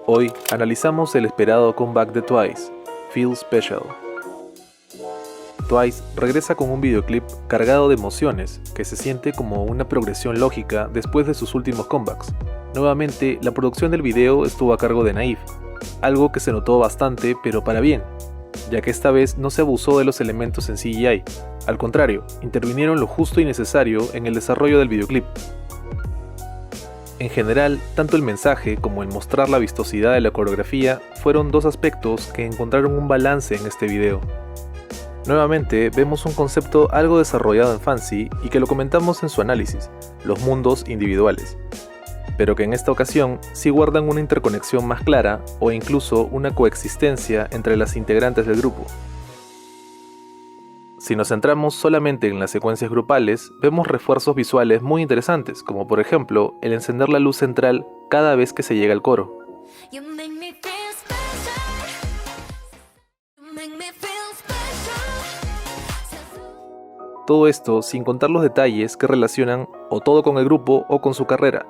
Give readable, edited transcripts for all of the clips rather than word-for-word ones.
Hoy analizamos el esperado comeback de Twice, Feel Special. Twice regresa con un videoclip cargado de emociones que se siente como una progresión lógica después de sus últimos comebacks. Nuevamente, la producción del video estuvo a cargo de Naif, algo que se notó bastante pero para bien, ya que esta vez no se abusó de los elementos en CGI, al contrario, intervinieron lo justo y necesario en el desarrollo del videoclip. En general, tanto el mensaje como el mostrar la vistosidad de la coreografía fueron dos aspectos que encontraron un balance en este video. Nuevamente, vemos un concepto algo desarrollado en Fancy y que lo comentamos en su análisis, los mundos individuales, pero que en esta ocasión sí guardan una interconexión más clara o incluso una coexistencia entre las integrantes del grupo. Si nos centramos solamente en las secuencias grupales, vemos refuerzos visuales muy interesantes, como por ejemplo el encender la luz central cada vez que se llega al coro. Todo esto sin contar los detalles que relacionan o todo con el grupo o con su carrera,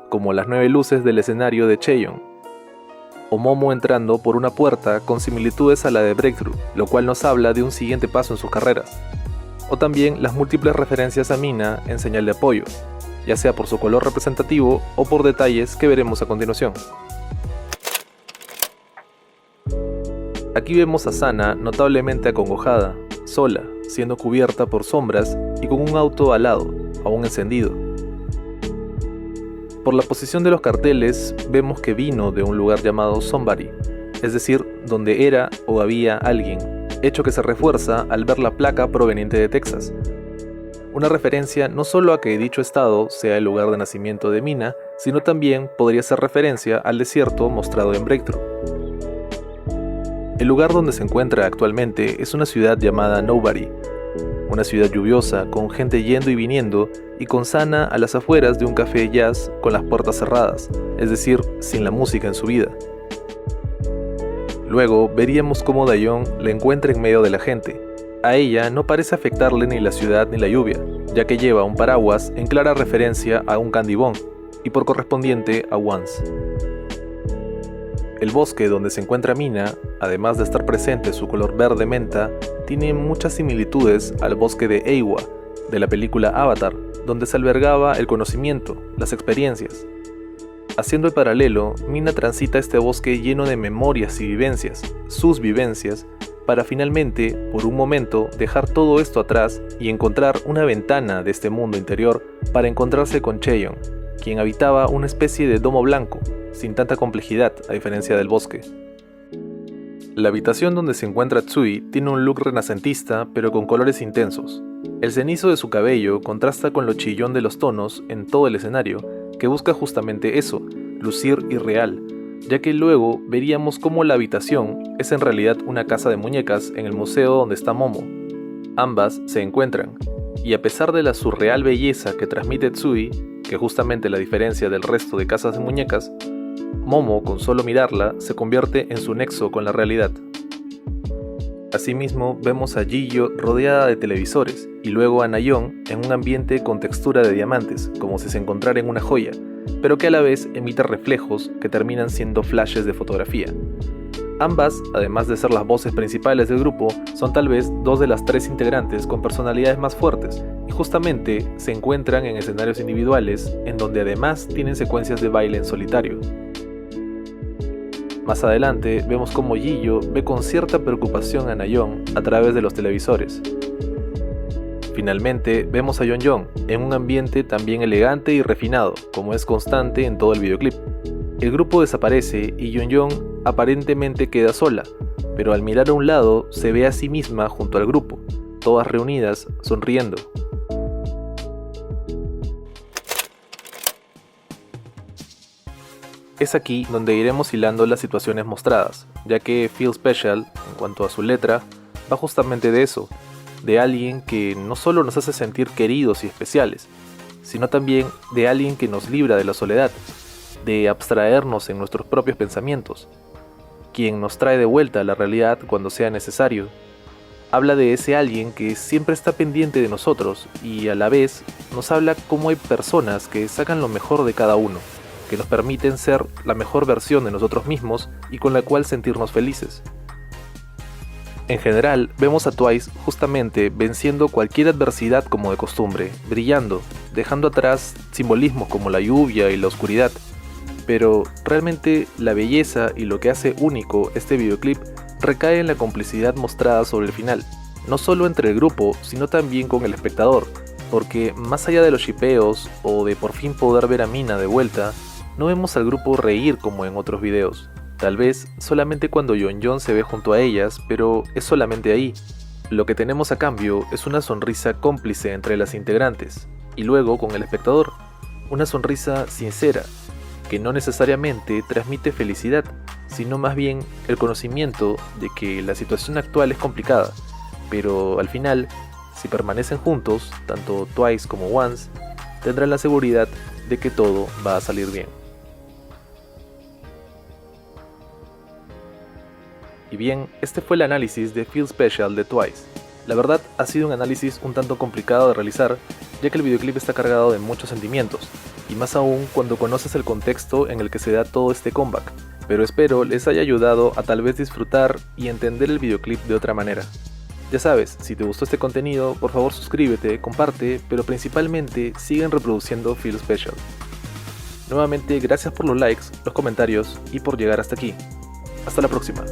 como las 9 luces del escenario de Chaeyoung, o Momo entrando por una puerta con similitudes a la de Breakthrough, lo cual nos habla de un siguiente paso en sus carreras, o también las múltiples referencias a Mina en señal de apoyo, ya sea por su color representativo o por detalles que veremos a continuación. Aquí vemos a Sana notablemente acongojada, sola, siendo cubierta por sombras y con un auto al lado, aún encendido. Por la posición de los carteles, vemos que vino de un lugar llamado Somebody, es decir, donde era o había alguien, hecho que se refuerza al ver la placa proveniente de Texas. Una referencia no solo a que dicho estado sea el lugar de nacimiento de Mina, sino también podría ser referencia al desierto mostrado en Breakthrough. El lugar donde se encuentra actualmente es una ciudad llamada Nobody, una ciudad lluviosa con gente yendo y viniendo y con Sana a las afueras de un café de jazz con las puertas cerradas, es decir, sin la música en su vida. Luego veríamos cómo Daeyeon la encuentra en medio de la gente. A ella no parece afectarle ni la ciudad ni la lluvia, ya que lleva un paraguas en clara referencia a un candy bomb y por correspondiente a Once. El bosque donde se encuentra Mina, además de estar presente su color verde menta, tiene muchas similitudes al bosque de Eywa, de la película Avatar, donde se albergaba el conocimiento, las experiencias. Haciendo el paralelo, Mina transita este bosque lleno de memorias y vivencias, sus vivencias, para finalmente, por un momento, dejar todo esto atrás y encontrar una ventana de este mundo interior para encontrarse con Chaeyoung, quien habitaba una especie de domo blanco, sin tanta complejidad a diferencia del bosque. La habitación donde se encuentra Tsui tiene un look renacentista pero con colores intensos. El cenizo de su cabello contrasta con lo chillón de los tonos en todo el escenario, que busca justamente eso, lucir irreal, ya que luego veríamos cómo la habitación es en realidad una casa de muñecas en el museo donde está Momo. Ambas se encuentran, y a pesar de la surreal belleza que transmite Tsui, que justamente la diferencia del resto de casas de muñecas, Momo, con solo mirarla, se convierte en su nexo con la realidad. Asimismo, vemos a Jihyo rodeada de televisores, y luego a Nayeon en un ambiente con textura de diamantes, como si se encontrara en una joya, pero que a la vez emite reflejos que terminan siendo flashes de fotografía. Ambas, además de ser las voces principales del grupo, son tal vez dos de las 3 integrantes con personalidades más fuertes, y justamente se encuentran en escenarios individuales, en donde además tienen secuencias de baile en solitario. Más adelante vemos cómo Jihyo ve con cierta preocupación a Nayeon a través de los televisores. Finalmente vemos a Yeonjong en un ambiente también elegante y refinado, como es constante en todo el videoclip. El grupo desaparece y Yeonjong aparentemente queda sola, pero al mirar a un lado se ve a sí misma junto al grupo, todas reunidas, sonriendo. Es aquí donde iremos hilando las situaciones mostradas, ya que Feel Special, en cuanto a su letra, va justamente de eso, de alguien que no solo nos hace sentir queridos y especiales, sino también de alguien que nos libra de la soledad, de abstraernos en nuestros propios pensamientos, quien nos trae de vuelta a la realidad cuando sea necesario. Habla de ese alguien que siempre está pendiente de nosotros y a la vez nos habla cómo hay personas que sacan lo mejor de cada uno, que nos permiten ser la mejor versión de nosotros mismos y con la cual sentirnos felices. En general, vemos a Twice justamente venciendo cualquier adversidad como de costumbre, brillando, dejando atrás simbolismos como la lluvia y la oscuridad. Pero realmente la belleza y lo que hace único este videoclip recae en la complicidad mostrada sobre el final, no solo entre el grupo, sino también con el espectador, porque más allá de los shippeos o de por fin poder ver a Mina de vuelta, no vemos al grupo reír como en otros videos. Tal vez solamente cuando Yeonjun se ve junto a ellas, pero es solamente ahí. Lo que tenemos a cambio es una sonrisa cómplice entre las integrantes, y luego con el espectador, una sonrisa sincera, que no necesariamente transmite felicidad, sino más bien el conocimiento de que la situación actual es complicada, pero al final, si permanecen juntos, tanto Twice como Once, tendrán la seguridad de que todo va a salir bien. Y bien, este fue el análisis de Feel Special de Twice. La verdad ha sido un análisis un tanto complicado de realizar, ya que el videoclip está cargado de muchos sentimientos, y más aún cuando conoces el contexto en el que se da todo este comeback, pero espero les haya ayudado a tal vez disfrutar y entender el videoclip de otra manera. Ya sabes, si te gustó este contenido, por favor suscríbete, comparte, pero principalmente siguen reproduciendo Feel Special. Nuevamente gracias por los likes, los comentarios y por llegar hasta aquí. Hasta la próxima.